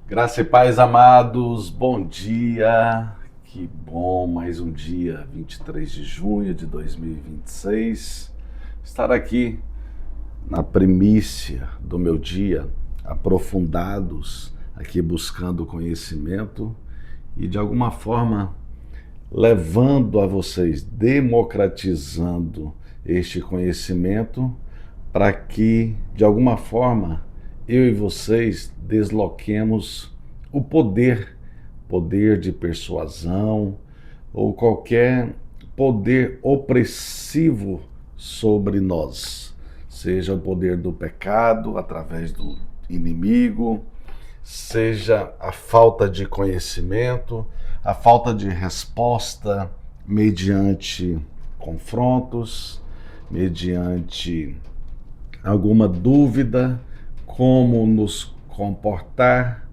Graça e paz, amados, bom dia, que bom, mais um dia, 23 de junho de 2026, estar aqui na primícia do meu dia, aprofundados, aqui buscando conhecimento e de alguma forma levando a vocês, democratizando este conhecimento para que, de alguma forma, eu e vocês desloquemos o poder de persuasão ou qualquer poder opressivo sobre nós, seja o poder do pecado através do inimigo, seja a falta de conhecimento, a falta de resposta mediante confrontos, mediante alguma dúvida, como nos comportar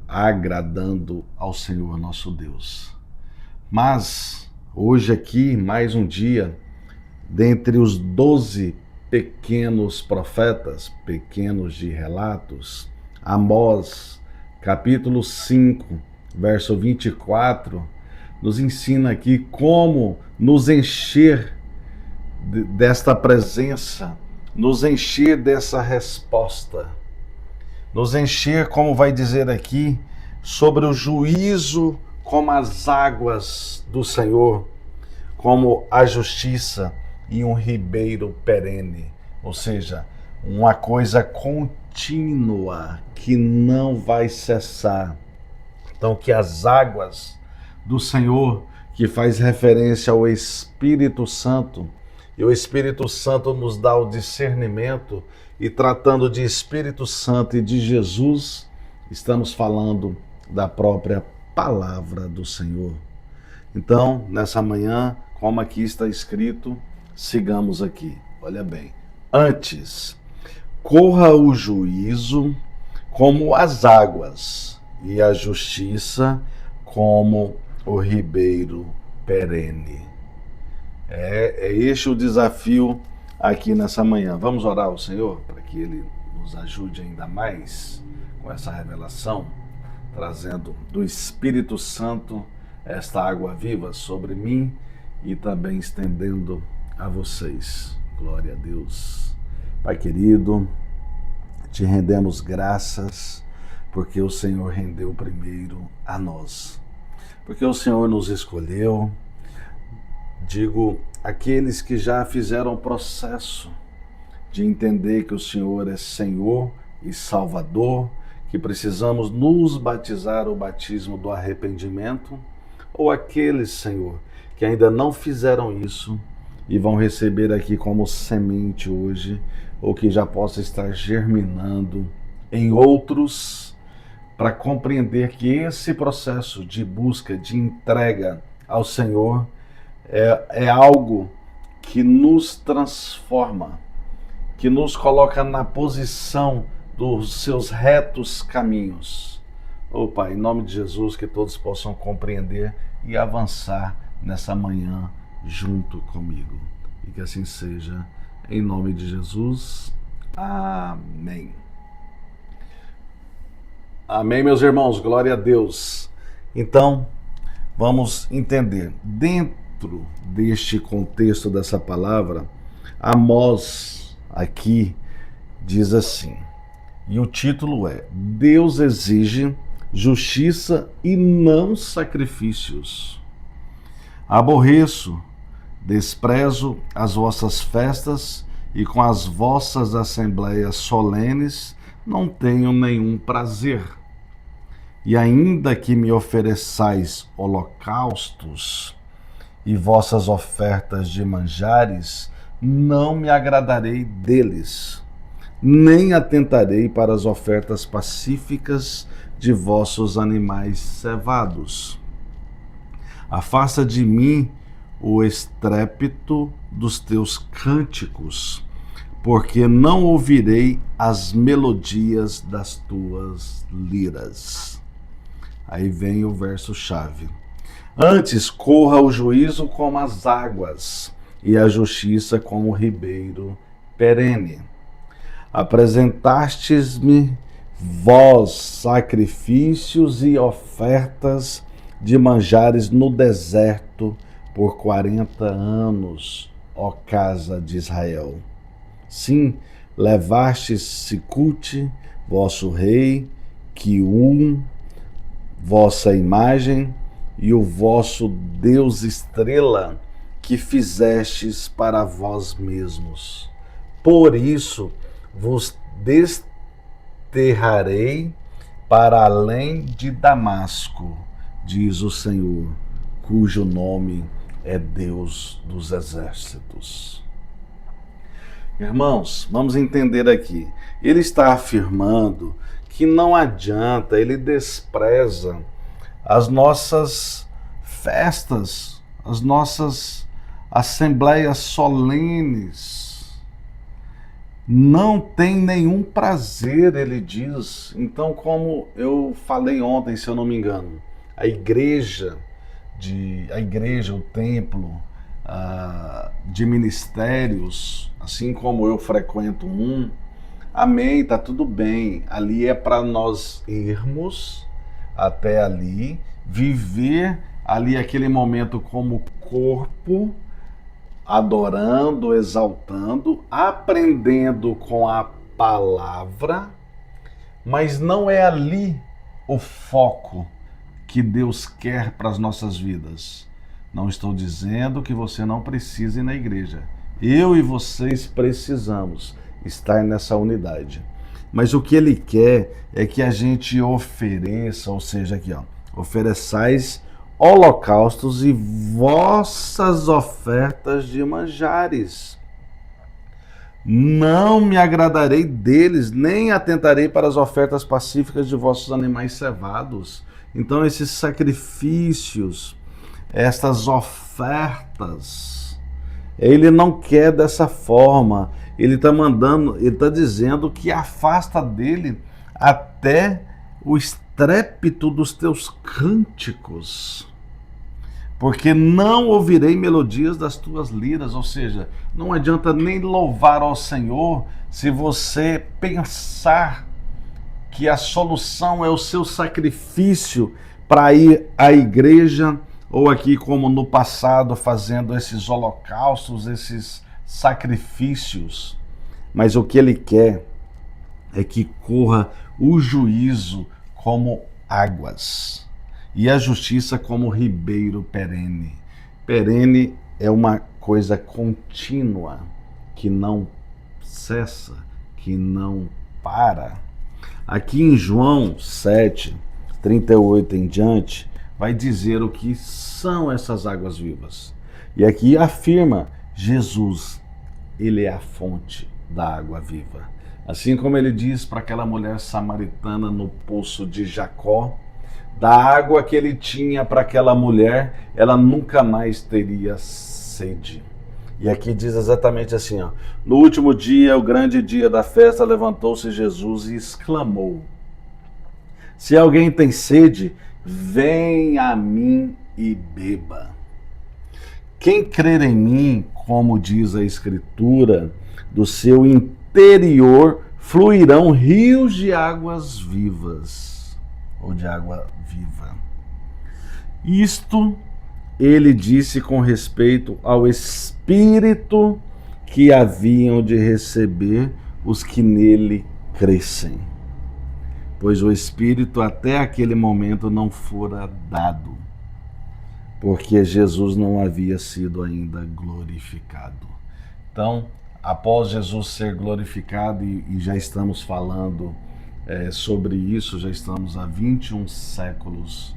agradando ao Senhor nosso Deus. Mas hoje aqui, mais um dia, dentre os 12 pequenos profetas, pequenos de relatos, Amós, capítulo 5, verso 24, nos ensina aqui como nos encher desta presença, nos encher dessa resposta, nos encher, como vai dizer aqui, sobre o juízo como as águas do Senhor, como a justiça e um ribeiro perene, ou seja, uma coisa contínua que não vai cessar. Então, que as águas do Senhor, que faz referência ao Espírito Santo, e o Espírito Santo nos dá o discernimento, e tratando de Espírito Santo e de Jesus, estamos falando da própria palavra do Senhor. Então, nessa manhã, como aqui está escrito, sigamos aqui. Olha bem. Antes, corra o juízo como as águas, e a justiça como o ribeiro perene. É este o desafio aqui nessa manhã. Vamos orar ao Senhor para que Ele nos ajude ainda mais com essa revelação, trazendo do Espírito Santo esta água viva sobre mim e também estendendo a vocês. Glória a Deus. Pai querido, te rendemos graças porque o Senhor rendeu primeiro a nós. Porque o Senhor nos escolheu, digo, aqueles que já fizeram o processo de entender que o Senhor é Senhor e Salvador, que precisamos nos batizar o batismo do arrependimento, ou aqueles, Senhor, que ainda não fizeram isso e vão receber aqui como semente hoje, ou que já possa estar germinando em outros, para compreender que esse processo de busca, de entrega ao Senhor, é algo que nos transforma, que nos coloca na posição dos seus retos caminhos. Oh Pai, em nome de Jesus, que todos possam compreender e avançar nessa manhã junto comigo. E que assim seja, em nome de Jesus. Amém. Amém, meus irmãos, glória a Deus. Então, vamos entender, dentro deste contexto dessa palavra, Amós aqui diz assim, e o título é: Deus exige justiça e não sacrifícios. Aborreço, desprezo as vossas festas e com as vossas assembleias solenes não tenho nenhum prazer. E ainda que me ofereçais holocaustos e vossas ofertas de manjares, não me agradarei deles, nem atentarei para as ofertas pacíficas de vossos animais cevados. Afasta de mim o estrépito dos teus cânticos, porque não ouvirei as melodias das tuas liras. Aí vem o verso-chave. Antes corra o juízo como as águas, e a justiça como o ribeiro perene. Apresentastes-me vós sacrifícios e ofertas de manjares no deserto por 40 anos, ó casa de Israel. Sim, levastes Sicute, vosso rei, Quium, vossa imagem, e o vosso Deus estrela, que fizestes para vós mesmos. Por isso vos desterrarei para além de Damasco, diz o Senhor, cujo nome é Deus dos exércitos. Irmãos, vamos entender aqui. Ele está afirmando que não adianta, ele despreza as nossas festas, as nossas assembleias solenes. Não tem nenhum prazer, ele diz. Então, como eu falei ontem, se eu não me engano, a igreja, o templo de ministérios, assim como eu frequento um, amém, tá tudo bem. Ali é para nós irmos até ali, viver ali aquele momento como corpo, adorando, exaltando, aprendendo com a palavra, mas não é ali o foco que Deus quer para as nossas vidas. Não estou dizendo que você não precise ir na igreja. Eu e vocês precisamos estar nessa unidade. Mas o que ele quer é que a gente ofereça, ou seja, aqui, ó, ofereçais holocaustos e vossas ofertas de manjares. Não me agradarei deles, nem atentarei para as ofertas pacíficas de vossos animais cevados. Então, esses sacrifícios, estas ofertas, ele não quer dessa forma. Ele está mandando, ele está dizendo que afasta dele até o estrépito dos teus cânticos, porque não ouvirei melodias das tuas liras. Ou seja, não adianta nem louvar ao Senhor se você pensar que a solução é o seu sacrifício para ir à igreja, ou aqui como no passado, fazendo esses holocaustos, esses sacrifícios. Mas o que ele quer é que corra o juízo como águas e a justiça como ribeiro perene. Perene é uma coisa contínua, que não cessa, que não para. Aqui em João 7, 38 em diante, vai dizer o que são essas águas vivas. E aqui afirma, Jesus, ele é a fonte da água viva. Assim como ele diz para aquela mulher samaritana no poço de Jacó, da água que ele tinha para aquela mulher, ela nunca mais teria sede. E aqui diz exatamente assim, ó, no último dia, o grande dia da festa, levantou-se Jesus e exclamou: se alguém tem sede, vem a mim e beba. Quem crer em mim, como diz a Escritura, do seu interior fluirão rios de águas vivas, ou de água viva. Isto ele disse com respeito ao Espírito que haviam de receber os que nele crescem, pois o Espírito até aquele momento não fora dado, porque Jesus não havia sido ainda glorificado. Então, após Jesus ser glorificado, e já estamos falando sobre isso, já estamos há 21 séculos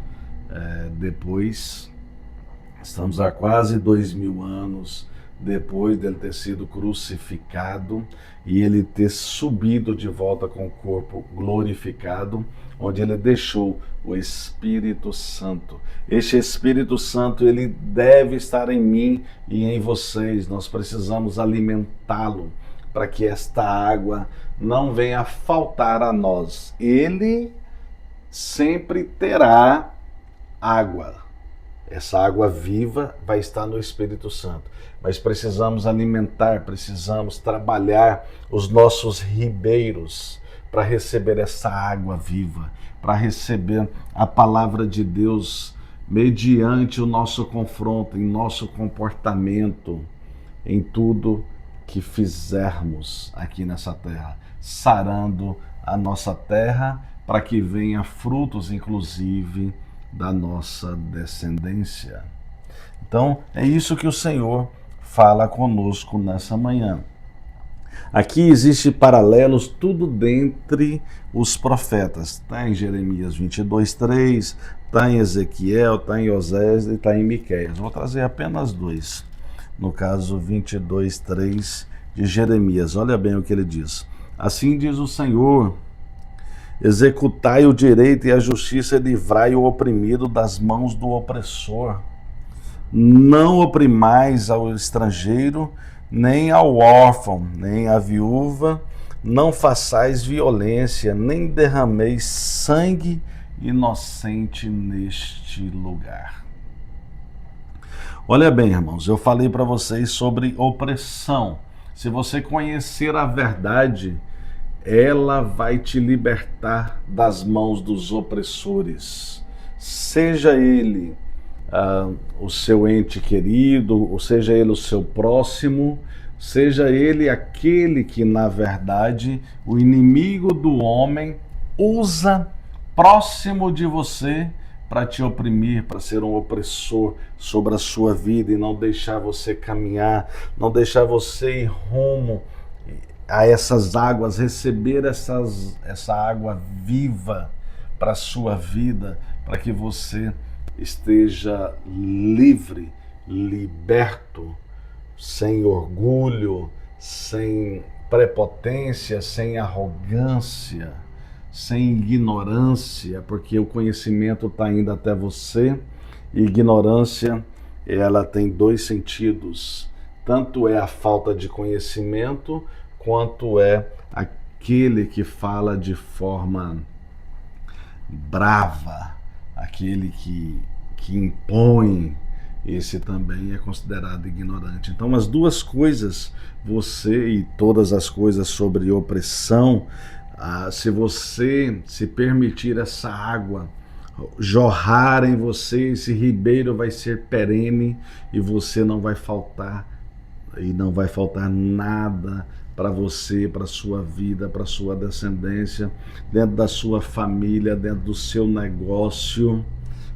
depois, estamos há quase 2000 anos depois dele ter sido crucificado e ele ter subido de volta com o corpo glorificado, onde ele deixou o Espírito Santo. Este Espírito Santo, ele deve estar em mim e em vocês. Nós precisamos alimentá-lo para que esta água não venha a faltar a nós. Ele sempre terá água. Essa água viva vai estar no Espírito Santo. Mas precisamos alimentar, precisamos trabalhar os nossos ribeiros, para receber essa água viva, para receber a palavra de Deus mediante o nosso confronto, em nosso comportamento, em tudo que fizermos aqui nessa terra, sarando a nossa terra para que venha frutos, inclusive, da nossa descendência. Então, é isso que o Senhor fala conosco nessa manhã. Aqui existe paralelos tudo dentre os profetas. Está em Jeremias 22:3, está em Ezequiel, está em Osés e está em Miqueias. Vou trazer apenas dois. No caso 22:3 de Jeremias. Olha bem o que ele diz. Assim diz o Senhor: executai o direito e a justiça e livrai o oprimido das mãos do opressor. Não oprimais ao estrangeiro, nem ao órfão, nem à viúva, não façais violência, nem derrameis sangue inocente neste lugar. Olha bem, irmãos, eu falei para vocês sobre opressão. Se você conhecer a verdade, ela vai te libertar das mãos dos opressores. Seja ele o seu ente querido, ou seja ele o seu próximo, seja ele aquele que, na verdade, o inimigo do homem usa próximo de você para te oprimir, para ser um opressor sobre a sua vida e não deixar você caminhar, não deixar você ir rumo a essas águas, receber essa água viva para a sua vida, para que você esteja livre, liberto, sem orgulho, sem prepotência, sem arrogância, sem ignorância, porque o conhecimento está indo até você. E ignorância, ela tem dois sentidos. Tanto é a falta de conhecimento, quanto é aquele que fala de forma brava, aquele que impõe, esse também é considerado ignorante. Então, as duas coisas, você e todas as coisas sobre opressão, se você se permitir essa água jorrar em você, esse ribeiro vai ser perene e você não vai faltar, e não vai faltar nada para você, para a sua vida, para a sua descendência, dentro da sua família, dentro do seu negócio,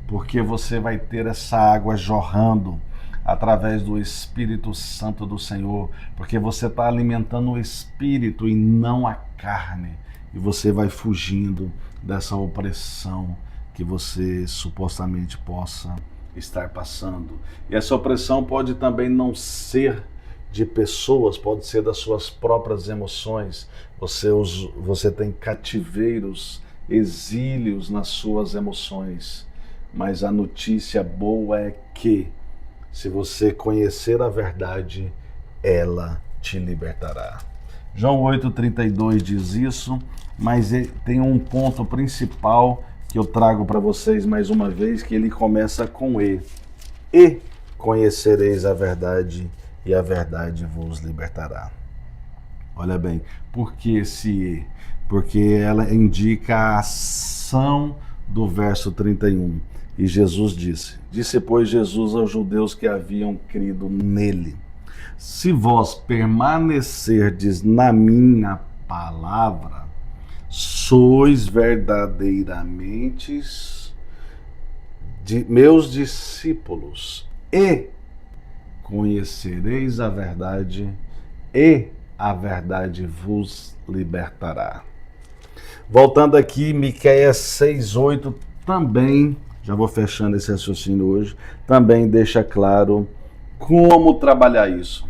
porque você vai ter essa água jorrando através do Espírito Santo do Senhor, porque você está alimentando o Espírito e não a carne, e você vai fugindo dessa opressão que você supostamente possa estar passando. E essa opressão pode também não ser de pessoas, pode ser das suas próprias emoções. Você tem cativeiros, exílios nas suas emoções. Mas a notícia boa é que, se você conhecer a verdade, ela te libertará. João 8,32 diz isso, mas tem um ponto principal que eu trago para vocês mais uma vez, que ele começa com E. E conhecereis a verdade, e a verdade vos libertará. Olha bem, por que esse E? Porque ela indica a ação do verso 31. E Jesus disse, pois Jesus aos judeus que haviam crido nele: se vós permanecerdes na minha palavra, sois verdadeiramente meus discípulos, e conhecereis a verdade, e a verdade vos libertará. Voltando aqui, Miqueias 6,8 também, já vou fechando esse raciocínio hoje, também deixa claro como trabalhar isso.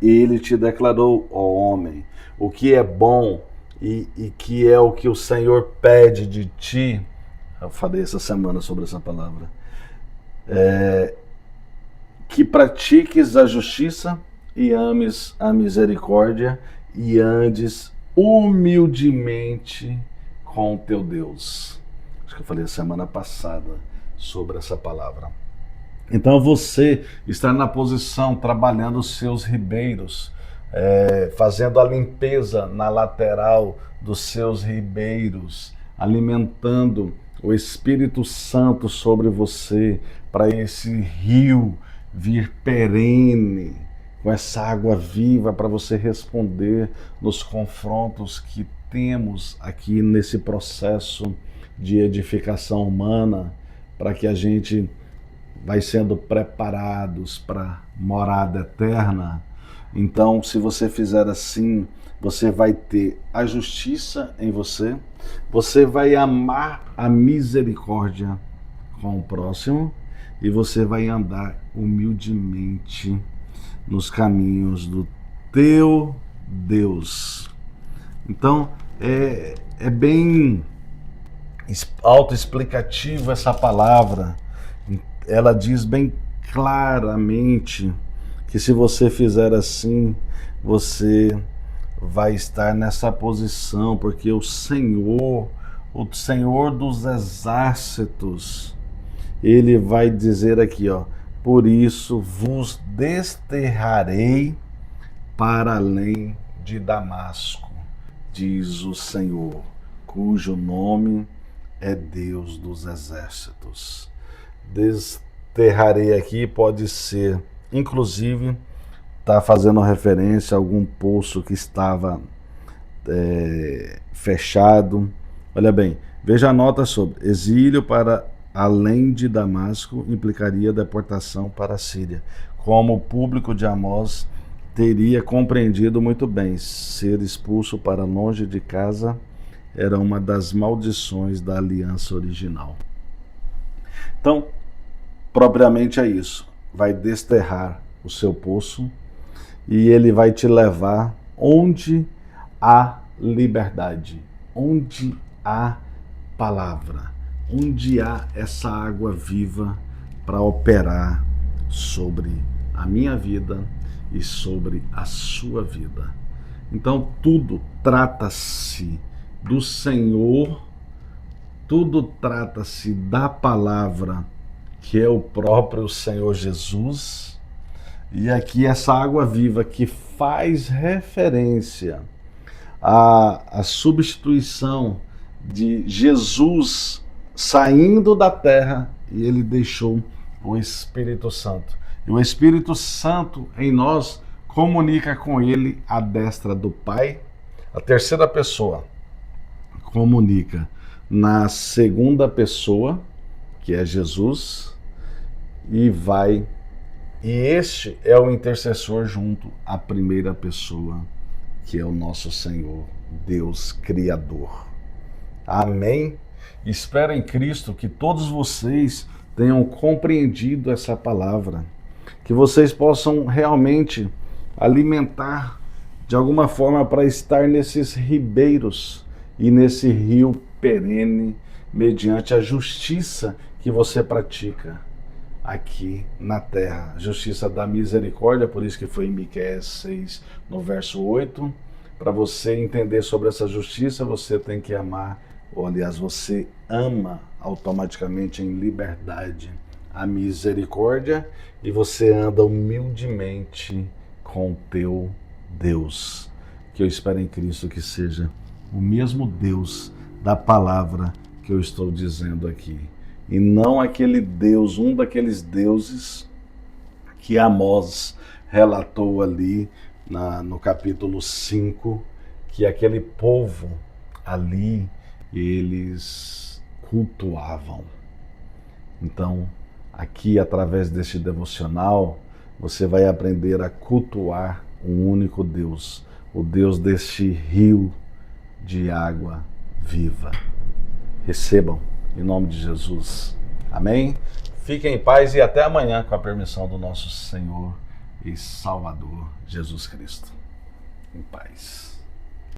Ele te declarou, ó homem, o que é bom e que é o que o Senhor pede de ti. Eu falei essa semana sobre essa palavra. Que pratiques a justiça e ames a misericórdia e andes humildemente com o teu Deus. Acho que eu falei a semana passada sobre essa palavra. Então você está na posição, trabalhando os seus ribeiros, fazendo a limpeza na lateral dos seus ribeiros, alimentando o Espírito Santo sobre você, para esse rio vir perene, com essa água viva, para você responder nos confrontos que temos aqui nesse processo de edificação humana, para que a gente vai sendo preparados para a morada eterna. Então, se você fizer assim, você vai ter a justiça em você, você vai amar a misericórdia com o próximo e você vai andar humildemente nos caminhos do teu Deus. Então, é bem autoexplicativo essa palavra. Ela diz bem claramente que se você fizer assim, você vai estar nessa posição, porque o Senhor dos exércitos, ele vai dizer aqui, ó: por isso vos desterrarei para além de Damasco, diz o Senhor, cujo nome é Deus dos exércitos. Desterrarei aqui pode ser, inclusive, está fazendo referência a algum poço que estava fechado. Olha bem, veja a nota sobre exílio para além de Damasco implicaria deportação para a Síria. Como o público de Amós teria compreendido muito bem, ser expulso para longe de casa era uma das maldições da aliança original. Então, propriamente é isso. Vai desterrar o seu poço e ele vai te levar onde há liberdade, onde há palavra, onde há essa água viva para operar sobre a minha vida e sobre a sua vida. Então tudo trata-se do Senhor, tudo trata-se da palavra, que é o próprio Senhor Jesus. E aqui essa água viva que faz referência à substituição de Jesus saindo da terra, e ele deixou o Espírito Santo. E o Espírito Santo em nós comunica com ele a destra do Pai. A terceira pessoa comunica na segunda pessoa, que é Jesus, e este é o intercessor junto à primeira pessoa, que é o nosso Senhor, Deus Criador. Amém? Espero em Cristo que todos vocês tenham compreendido essa palavra, que vocês possam realmente alimentar de alguma forma para estar nesses ribeiros e nesse rio perene, mediante a justiça que você pratica aqui na terra. Justiça da misericórdia, por isso que foi em Miqueias 6, no verso 8. Para você entender sobre essa justiça, você tem que amar, ou aliás, você ama automaticamente em liberdade a misericórdia, e você anda humildemente com o teu Deus. Que eu espero em Cristo que seja o mesmo Deus da palavra que eu estou dizendo aqui, e não aquele Deus, um daqueles deuses que Amós relatou ali no capítulo 5, que aquele povo ali, eles cultuavam. Então, aqui, através deste devocional, você vai aprender a cultuar um único Deus, o Deus deste rio de água viva. Recebam, em nome de Jesus. Amém? Fiquem em paz e até amanhã, com a permissão do nosso Senhor e Salvador Jesus Cristo. Em paz.